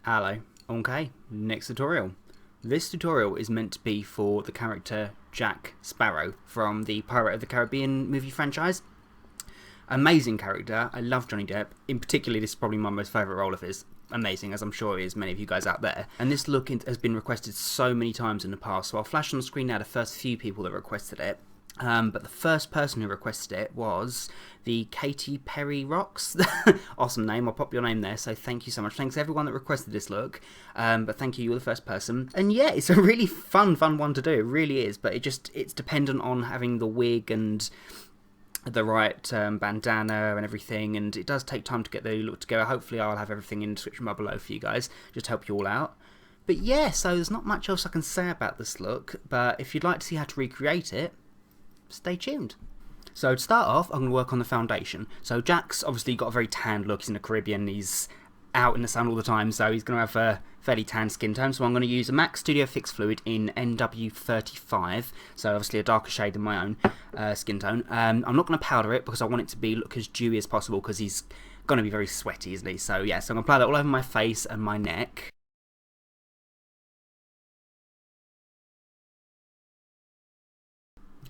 Hello. Okay, next tutorial. This tutorial is meant to be for the character Jack Sparrow from the Pirate of the Caribbean movie franchise. Amazing character. I love Johnny Depp. In particular, this is probably my most favourite role of his. Amazing, as I'm sure it is many of you guys out there. And this look has been requested so many times in the past, so I'll flash on the screen now the first few people that requested it. But the first person who requested it was the Katy Perry Rocks. Awesome name, I'll pop your name there, so thank you so much. Thanks to everyone that requested this look, but thank you, you're the first person. And yeah, it's a really fun one to do, it really is, but it's dependent on having the wig and the right bandana and everything, and it does take time to get the look together. Hopefully I'll have everything in the description bar below for you guys, just to help you all out. But yeah, so there's not much else I can say about this look, but if you'd like to see how to recreate it, stay tuned. So to start off, I'm going to work on the foundation. So Jack's obviously got a very tanned look. He's in the Caribbean, he's out in the sun all the time, so he's going to have a fairly tan skin tone. So I'm going to use a M.A.C Studio Fix Fluid in NW35, so obviously a darker shade than my own skin tone. I'm not going to powder it because I want it to look as dewy as possible because he's going to be very sweaty, isn't he? So yeah, so I'm going to apply that all over my face and my neck.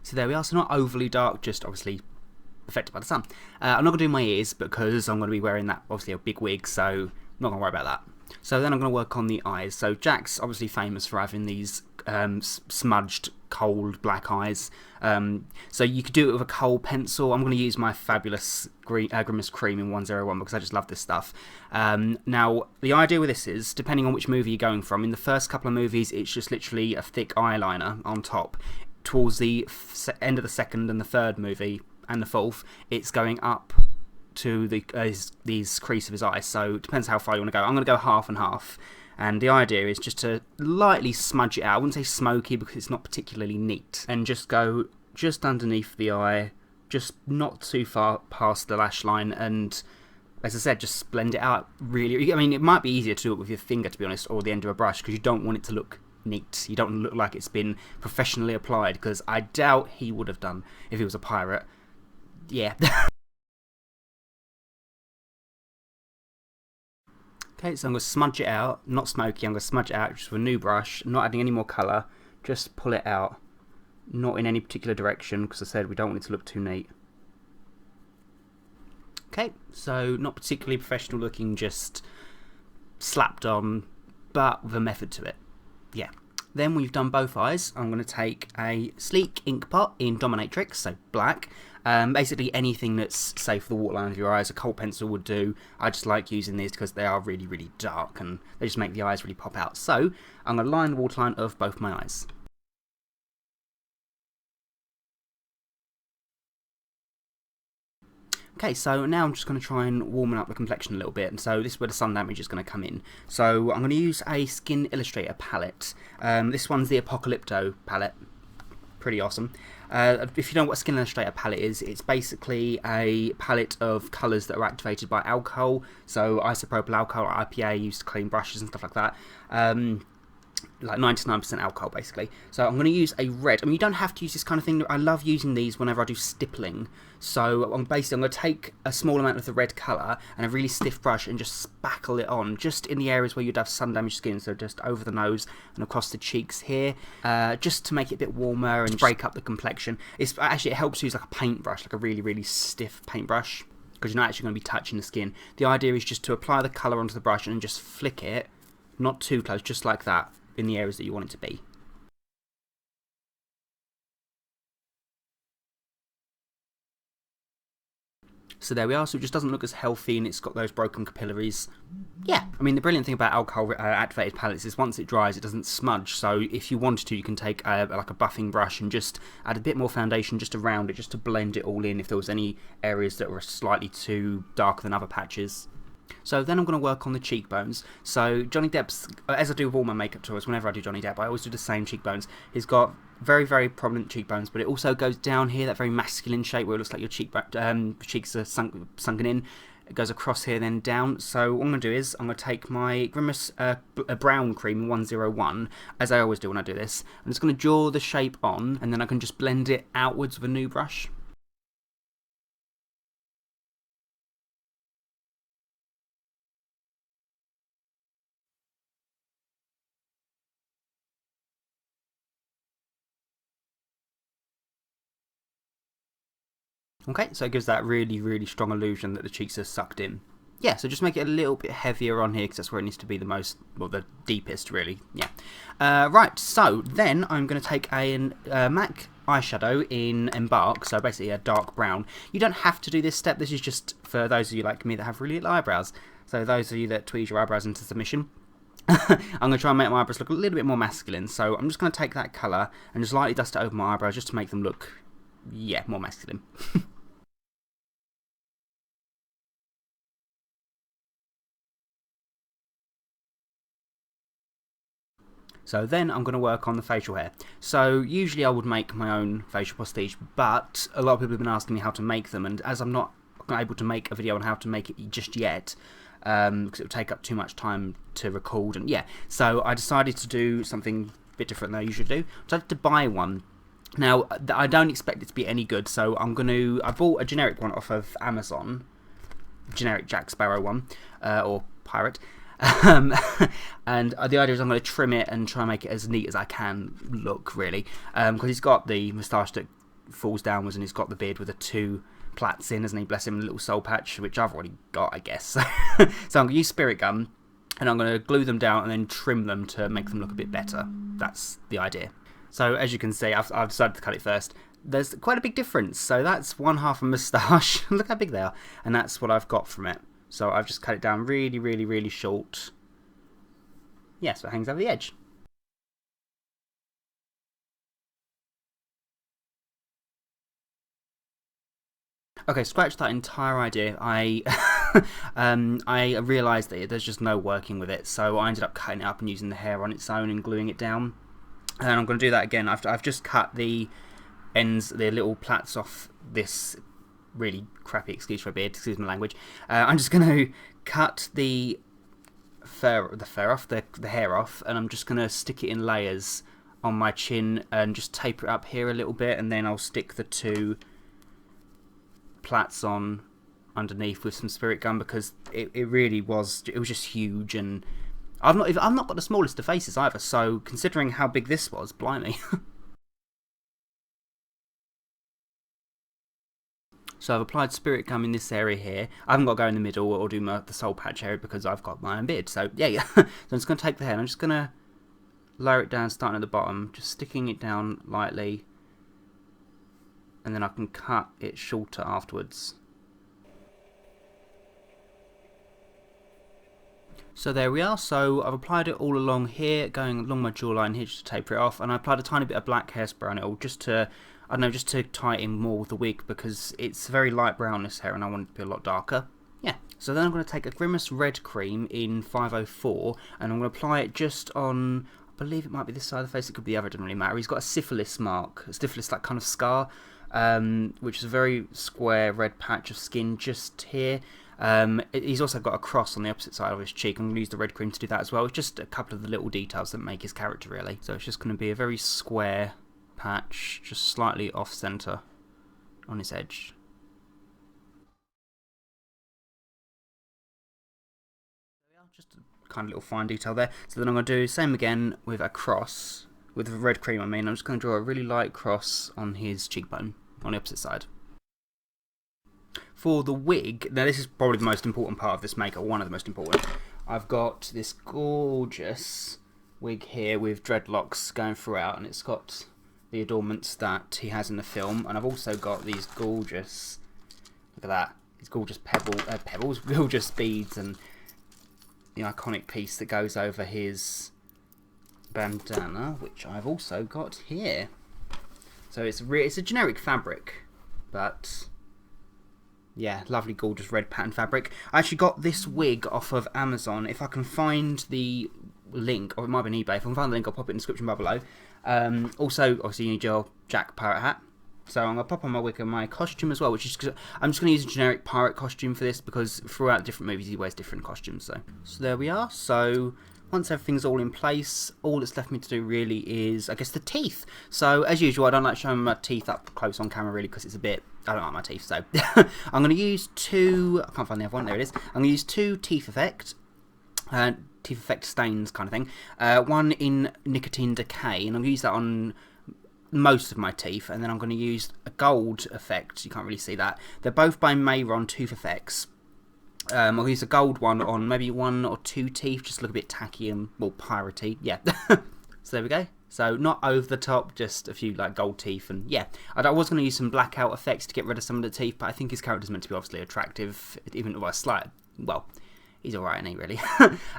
So there we are, so not overly dark, just obviously affected by the sun. I'm not going to do my ears because I'm going to be wearing that, obviously a big wig, so I'm not going to worry about that. So then I'm going to work on the eyes. So Jack's obviously famous for having these smudged, cold black eyes. So you could do it with a kohl pencil. I'm going to use my fabulous Grimas Cream in 101 because I just love this stuff. Now, the idea with this is, depending on which movie you're going from, in the first couple of movies it's just literally a thick eyeliner on top. Towards the end of the second and the third movie and the fourth, it's going up to these crease of his eyes. So it depends how far you want to go. I'm going to go half and half. And the idea is just to lightly smudge it out. I wouldn't say smoky because it's not particularly neat. And just go just underneath the eye, just not too far past the lash line. And as I said, just blend it out really. I mean, it might be easier to do it with your finger, to be honest, or the end of a brush, because you don't want it to look neat. You don't look like it's been professionally applied, because I doubt he would have done if he was a pirate. Yeah. Okay, so I'm going to smudge it out. Not smoky, I'm going to smudge it out just with a new brush, not adding any more colour. Just pull it out. Not in any particular direction, because I said we don't want it to look too neat. Okay, so not particularly professional looking, just slapped on, but with a method to it. Yeah. Then when you've done both eyes, I'm going to take a sleek ink pot in Dominatrix, so black. Basically anything that's safe for the waterline of your eyes. A kohl pencil would do. I just like using these because they are really, really dark and they just make the eyes really pop out. So I'm going to line the waterline of both my eyes. Okay, so now I'm just going to try and warm up the complexion a little bit, and so this is where the sun damage is going to come in. So I'm going to use a Skin Illustrator palette. This one's the Apocalypto palette. Pretty awesome. If you know what a Skin Illustrator palette is, it's basically a palette of colours that are activated by alcohol. So isopropyl alcohol, IPA, used to clean brushes and stuff like that. Like 99% alcohol basically. So I'm going to use a red. I mean, you don't have to use this kind of thing. I love using these whenever I do stippling. So I'm going to take a small amount of the red colour and a really stiff brush and just spackle it on, just in the areas where you'd have sun damaged skin. So just over the nose and across the cheeks here, just to make it a bit warmer and break up the complexion. It helps use like a paintbrush, like a really, really stiff paintbrush, because you're not actually going to be touching the skin. The idea is just to apply the colour onto the brush and just flick it, not too close, just like that, in the areas that you want it to be. So there we are, so it just doesn't look as healthy and it's got those broken capillaries. Yeah, I mean, the brilliant thing about alcohol activated palettes is once it dries it doesn't smudge, so if you wanted to you can take like a buffing brush and just add a bit more foundation just around it, just to blend it all in if there was any areas that were slightly too darker than other patches. So then I'm going to work on the cheekbones. So Johnny Depp's, as I do with all my makeup tutorials, whenever I do Johnny Depp, I always do the same cheekbones. He's got very, very prominent cheekbones, but it also goes down here, that very masculine shape where it looks like your cheeks are sunken in. It goes across here, then down. So what I'm going to do is, I'm going to take my Grimas Brown Cream in 101, as I always do when I do this. I'm just going to draw the shape on, and then I can just blend it outwards with a new brush. Okay, so it gives that really, really strong illusion that the cheeks are sucked in. Yeah, so just make it a little bit heavier on here because that's where it needs to be the most, well, the deepest, really. Yeah. Right, so then I'm going to take a MAC eyeshadow in Embark, so basically a dark brown. You don't have to do this step. This is just for those of you like me that have really little eyebrows. So those of you that tweeze your eyebrows into submission. I'm going to try and make my eyebrows look a little bit more masculine. So I'm just going to take that colour and just lightly dust it over my eyebrows just to make them look, yeah, more masculine. So then I'm going to work on the facial hair. So usually I would make my own facial postige, but a lot of people have been asking me how to make them, and as I'm not able to make a video on how to make it just yet, because it would take up too much time to record, and yeah, so I decided to do something a bit different than I usually do. I decided to buy one. Now, I don't expect it to be any good, so I bought a generic one off of Amazon, generic Jack Sparrow one, or Pirate. And the idea is I'm going to trim it and try and make it as neat as I can look, really, because he's got the moustache that falls downwards and he's got the beard with the 2 plaits in, hasn't he? Bless him, a little soul patch, which I've already got, I guess. So I'm going to use spirit gum and I'm going to glue them down and then trim them to make them look a bit better. That's the idea. So as you can see, I've decided to cut it first. There's quite a big difference. So that's 1/2 a moustache. Look how big they are. And that's what I've got from it. So I've just cut it down really, really, really short. Yeah, so it hangs over the edge. Okay, scratch that entire idea. I realised that there's just no working with it, so I ended up cutting it up and using the hair on its own and gluing it down. And I'm going to do that again. I've just cut the ends, the little plaits off this really crappy, excuse my beard, excuse my language. I'm just going to cut the hair off, and I'm just going to stick it in layers on my chin and just taper it up here a little bit, and then I'll stick the 2 plaits on underneath with some spirit gum, because it was just huge, and I've not got the smallest of faces either, so considering how big this was, blimey. So I've applied spirit gum in this area here. I haven't got to go in the middle or do the soul patch area because I've got my own beard. So yeah. So I'm just going to take the hair and I'm just going to lower it down starting at the bottom, just sticking it down lightly. And then I can cut it shorter afterwards. So there we are. So I've applied it all along here, going along my jawline here just to taper it off. And I applied a tiny bit of black hairspray on it all just to, I don't know, just to tie it in more with the wig, because it's very light brown, this hair, and I want it to be a lot darker. Yeah, so then I'm going to take a Grimas Red Cream in 504, and I'm going to apply it just on, I believe it might be this side of the face, it could be the other, it doesn't really matter. He's got a syphilis mark, a syphilis like kind of scar, which is a very square red patch of skin just here. He's also got a cross on the opposite side of his cheek. I'm going to use the red cream to do that as well. It's just a couple of the little details that make his character, really. So it's just going to be a very square patch, just slightly off centre on his edge. Just a kind of little fine detail there. So then I'm going to do the same again with a cross, with the red cream I mean. I'm just going to draw a really light cross on his cheekbone, on the opposite side. For the wig, now this is probably the most important part of this makeup, one of the most important. I've got this gorgeous wig here with dreadlocks going throughout, and it's got the adornments that he has in the film, and I've also got these gorgeous, look at that, these gorgeous pebbles, gorgeous beads, and the iconic piece that goes over his bandana, which I've also got here. So it's a generic fabric, but yeah, lovely, gorgeous red pattern fabric. I actually got this wig off of Amazon. If I can find the link, or it might be on eBay. If I can find the link, I'll pop it in the description bar below. Also, obviously, you need your Jack pirate hat. So I'm going to pop on my wig and my costume as well, which is, I'm just going to use a generic pirate costume for this, because throughout different movies he wears different costumes. So there we are. So once everything's all in place, all that's left me to do really is, I guess, the teeth. So as usual, I don't like showing my teeth up close on camera really, because it's a bit, I don't like my teeth. So I'm going to use 2, I can't find the other one, there it is. I'm going to use 2 teeth effect stains kind of thing. One in Nicotine Decay, and I'm going to use that on most of my teeth, and then I'm going to use a gold effect. You can't really see that. They're both by Mehron Tooth Effects. I'll use a gold one on maybe 1 or 2 teeth, just look a bit tacky and, well, piratey. Yeah. So there we go. So not over the top, just a few like gold teeth, and yeah. I was going to use some blackout effects to get rid of some of the teeth, but I think his character's meant to be obviously attractive, even though well, he's alright, ain't he, really?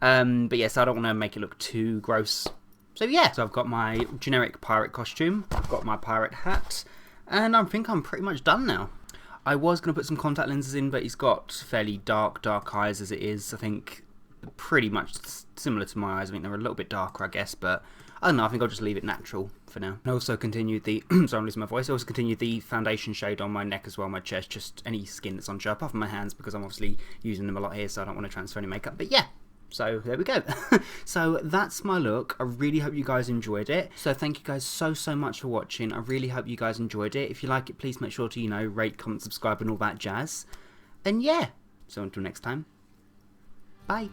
But yeah, so I don't want to make it look too gross. So yeah, so I've got my generic pirate costume, I've got my pirate hat, and I think I'm pretty much done now. I was going to put some contact lenses in, but he's got fairly dark eyes as it is. I think pretty much similar to my eyes. I think they're a little bit darker, I guess, but I don't know, I think I'll just leave it natural for now. I also continued the, sorry I'm losing my voice, I also continued the foundation shade on my neck as well, my chest, just any skin that's on show, apart from my hands, because I'm obviously using them a lot here, so I don't want to transfer any makeup, but yeah. So there we go. So that's my look. I really hope you guys enjoyed it. So thank you guys so much for watching. I really hope you guys enjoyed it. If you like it, please make sure to, you know, rate, comment, subscribe and all that jazz. And yeah, so until next time, bye.